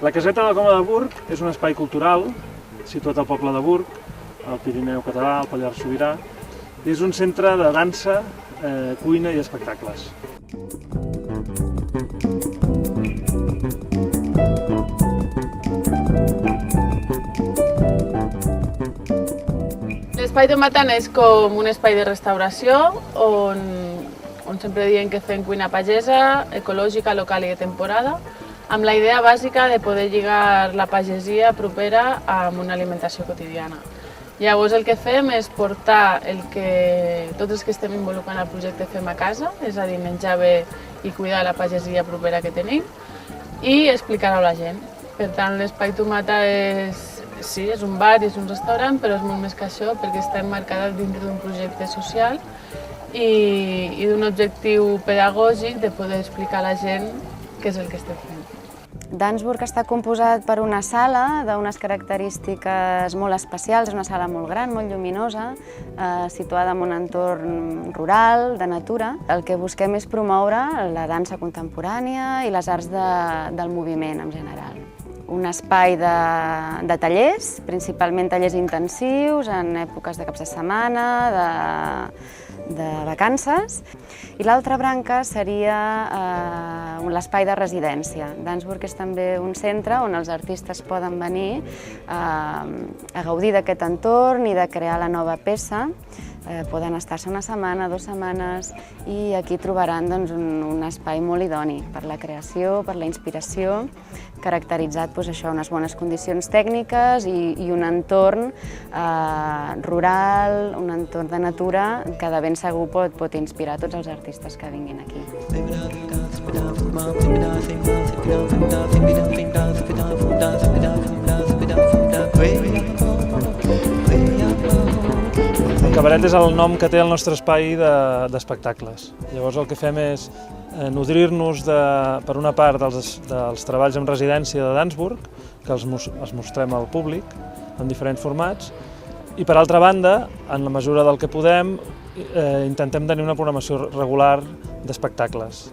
La Caseta de la Coma de Burg és un espai cultural situat al poble de Burg, al Pirineu català, al Pallars Sobirà, i és un centre de dansa, cuina i espectacles. L'Espai Tomata és com un espai de restauració on sempre diem que fem cuina pagesa, ecològica, local i de temporada, amb la idea bàsica de poder lligar la pagesia propera amb una alimentació quotidiana. Llavors el que fem és portar tots els que estem involucrant al projecte fem a casa, és a dir, menjar bé i cuidar la pagesia propera que tenim, i explicar-ho a la gent. Per tant, l'Espai Tomata sí, és un bar i és un restaurant, però és molt més que això perquè està emmarcada dintre d'un projecte social i d'un objectiu pedagògic de poder explicar a la gent què és el que estem fent. Dansburg està composat per una sala d'unes característiques molt especials, és una sala molt gran, molt lluminosa, situada en un entorn rural, de natura. El que busquem és promoure la dansa contemporània i les arts del moviment en general. Un espai de tallers, principalment tallers intensius en èpoques de caps de setmana, de vacances, i l'altra branca seria l'espai de residència. Dansburg és també un centre on els artistes poden venir a gaudir d'aquest entorn i de crear la nova peça. Poden estar-se una setmana, 2 setmanes, i aquí trobaran un espai molt idoni per la creació, per la inspiració, caracteritzat unes bones condicions tècniques i un entorn rural, un entorn de natura que de ben segur pot inspirar tots els artistes que vinguin aquí. El cabaret és el nom que té el nostre espai d'espectacles. Llavors el que fem és nodrir-nos, per una part, dels treballs en residència de Dansburg, que els mostrem al públic en diferents formats, i per altra banda, en la mesura del que podem, intentem tenir una programació regular d'espectacles.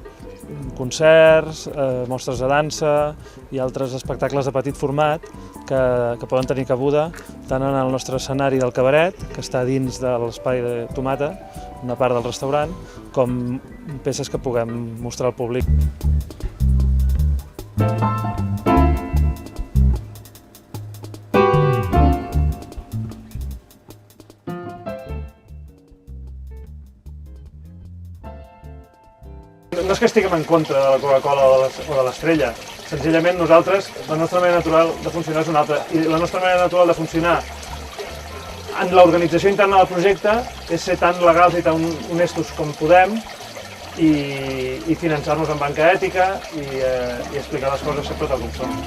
Concerts, mostres de dansa i altres espectacles de petit format que poden tenir cabuda tant en el nostre escenari del cabaret, que està dins de l'espai de Tomata, una part del restaurant, com peces que puguem mostrar al públic. No és que estiguem en contra de la Coca-Cola o de l'Estrella, senzillament nosaltres, la nostra manera natural de funcionar és una altra, i la nostra manera natural de funcionar en l'organització interna del projecte és ser tan legals i tan honestos com podem i finançar-nos amb banca ètica i explicar les coses sempre tal com són.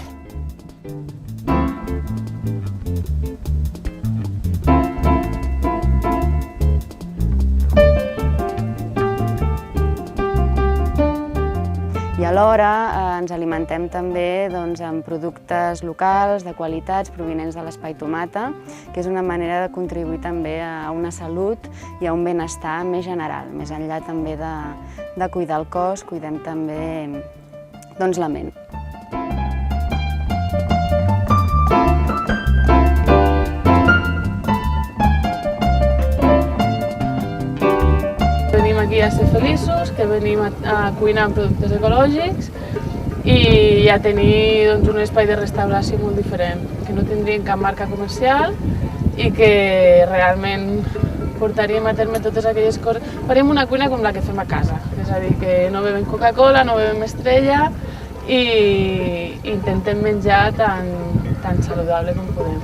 I alhora ens alimentem també amb productes locals, de qualitats, provinents de l'Espai Tomata, que és una manera de contribuir també a una salut i a un benestar més general. Més enllà també de cuidar el cos, cuidem també la ment. Venim aquí a ser feliços, que venim a cuinar amb productes ecològics i a tenir un espai de restauració molt diferent, que no tindríem cap marca comercial i que realment portaríem a terme totes aquelles coses. Farem una cuina com la que fem a casa, és a dir, que no bevem Coca-Cola, no bevem Estrella i intentem menjar tan saludable com podem.